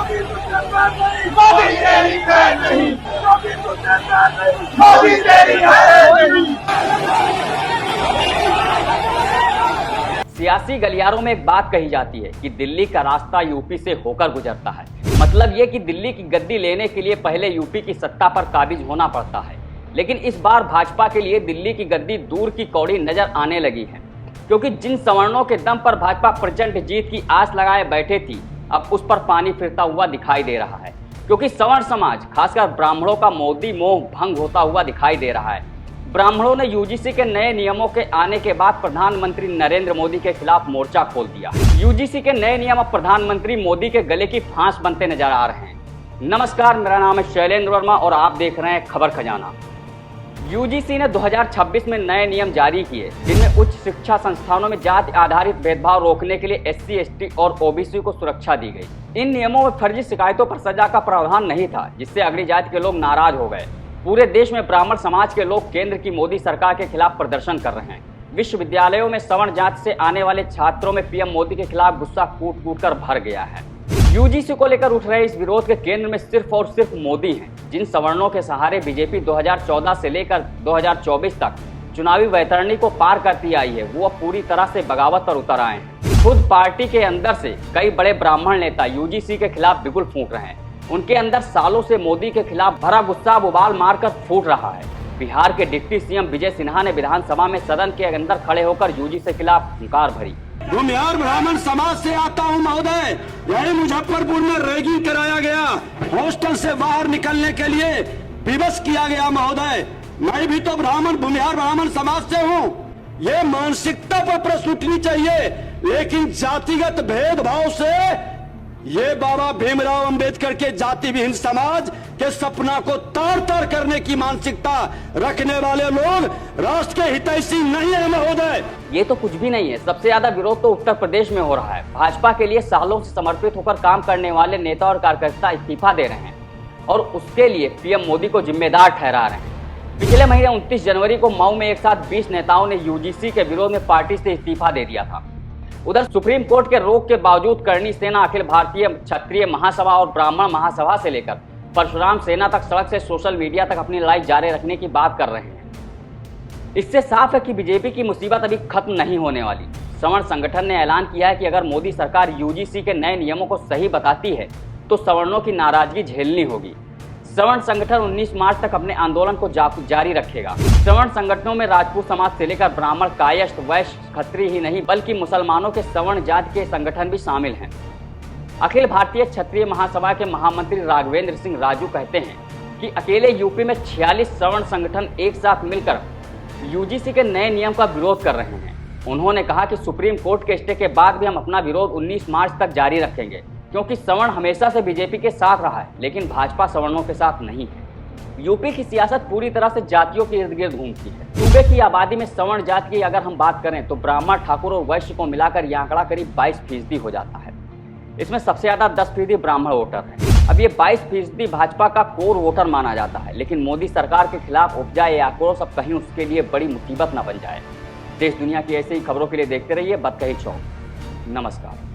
मोदी तेरी है नहीं, मोदी तेरी है नहीं। सियासी गलियारों में एक बात कही जाती है कि दिल्ली का रास्ता यूपी से होकर गुजरता है। मतलब ये कि दिल्ली की गद्दी लेने के लिए पहले यूपी की सत्ता पर काबिज होना पड़ता है। लेकिन इस बार भाजपा के लिए दिल्ली की गद्दी दूर की कौड़ी नजर आने लगी है, क्योंकि जिन सवर्णों के दम पर भाजपा प्रचंड जीत की आस लगाए बैठे थी, अब उस पर पानी फिरता हुआ दिखाई दे रहा है। क्योंकि सवर्ण समाज, खासकर ब्राह्मणों का मोदी मोह भंग होता हुआ दिखाई दे रहा है। ब्राह्मणों ने यूजीसी के नए नियमों के आने के बाद प्रधानमंत्री नरेंद्र मोदी के खिलाफ मोर्चा खोल दिया। यूजीसी के नए नियम अब प्रधानमंत्री मोदी के गले की फांस बनते नजर आ रहे हैं। नमस्कार, मेरा नाम है शैलेंद्र वर्मा और आप देख रहे हैं खबर खजाना। यूजीसी ने 2026 में नए नियम जारी किए, जिनमें उच्च शिक्षा संस्थानों में जाति आधारित भेदभाव रोकने के लिए SC, ST और OBC को सुरक्षा दी गई। इन नियमों में फर्जी शिकायतों पर सजा का प्रावधान नहीं था, जिससे अगली जाति के लोग नाराज हो गए। पूरे देश में ब्राह्मण समाज के लोग केंद्र की मोदी सरकार के खिलाफ प्रदर्शन कर रहे हैं। विश्वविद्यालयों में सवर्ण जाति से आने वाले छात्रों में PM मोदी के खिलाफ गुस्सा कूट कूट कर भर गया है। यूजीसी को लेकर उठ रहे इस विरोध के केंद्र में सिर्फ और सिर्फ मोदी हैं। जिन सवर्णों के सहारे बीजेपी 2014 से लेकर 2024 तक चुनावी वैतरणी को पार करती आई है, वो अब पूरी तरह से बगावत पर उतर आए हैं। खुद पार्टी के अंदर से कई बड़े ब्राह्मण नेता यूजीसी के खिलाफ बिगुल फूंक रहे हैं। उनके अंदर सालों से मोदी के खिलाफ भरा गुस्सा उबाल मारकर फूट रहा है। बिहार के डिप्टी CM विजय सिन्हा ने विधानसभा में सदन के अंदर खड़े होकर यूजीसी के खिलाफ हुंकार भरी। भूमिहार ब्राह्मण समाज से आता हूं महोदय। यही मुजफ्फरपुर में रैगिंग कराया गया, हॉस्टल से बाहर निकलने के लिए विवश किया गया महोदय। मैं भी तो भूमिहार ब्राह्मण समाज से हूं। ये मानसिकता पर प्रश्न उठनी चाहिए, लेकिन जातिगत भेदभाव से ये बाबा भीमराव अंबेडकर के जाति विहीन समाज के सपना को तार तार करने की मानसिकता रखने वाले लोग राष्ट्र के हितैषी नहीं है महोदय। ये तो कुछ भी नहीं है। सबसे ज्यादा विरोध तो उत्तर प्रदेश में हो रहा है। भाजपा के लिए सालों से समर्पित होकर काम करने वाले नेता और कार्यकर्ता इस्तीफा दे रहे हैं और उसके लिए PM मोदी को जिम्मेदार ठहरा रहे हैं। पिछले महीने 29 जनवरी को मऊ में एक साथ 20 नेताओं ने यूजीसी के विरोध में पार्टी से इस्तीफा दे दिया था। उधर सुप्रीम कोर्ट के रोक के बावजूद करणी सेना, अखिल भारतीय क्षत्रिय महासभा और ब्राह्मण महासभा से लेकर परशुराम सेना तक सड़क से सोशल मीडिया तक अपनी लड़ाई जारी रखने की बात कर रहे हैं। इससे साफ है कि बीजेपी की मुसीबत अभी खत्म नहीं होने वाली। सवर्ण संगठन ने ऐलान किया है कि अगर मोदी सरकार यूजीसी के नए नियमों को सही बताती है तो सवर्णों की नाराजगी झेलनी होगी। सवर्ण संगठन 19 मार्च तक अपने आंदोलन को जारी रखेगा। सवर्ण संगठनों में राजपूत समाज से लेकर ब्राह्मण, कायस्थ, वैश्य, क्षत्रिय ही नहीं बल्कि मुसलमानों के सवर्ण जाति के संगठन भी शामिल हैं। अखिल भारतीय क्षत्रिय महासभा के महामंत्री राघवेंद्र सिंह राजू कहते हैं कि अकेले यूपी में 46 सवर्ण संगठन एक साथ मिलकर यूजीसी के नए नियम का विरोध कर रहे हैं। उन्होंने कहा कि सुप्रीम कोर्ट के स्टे के बाद भी हम अपना विरोध 19 मार्च तक जारी रखेंगे, क्योंकि सवर्ण हमेशा से बीजेपी के साथ रहा है, लेकिन भाजपा सवर्णों के साथ नहीं है। यूपी की सियासत पूरी तरह से जातियों के इर्द गिर्द घूमती है। सूबे की आबादी में सवर्ण जाति की अगर हम बात करें तो ब्राह्मण, ठाकुर और वैश्य को मिलाकर यह आंकड़ा करीब 22% हो जाता है। इसमें सबसे ज्यादा 10% ब्राह्मण वोटर हैं। अब ये 22% भाजपा का कोर वोटर माना जाता है, लेकिन मोदी सरकार के खिलाफ उपजा ये आक्रोश अब कहीं उसके लिए बड़ी मुसीबत न बन जाए। देश दुनिया की ऐसी ही खबरों के लिए देखते रहिए बतकही चौक। नमस्कार।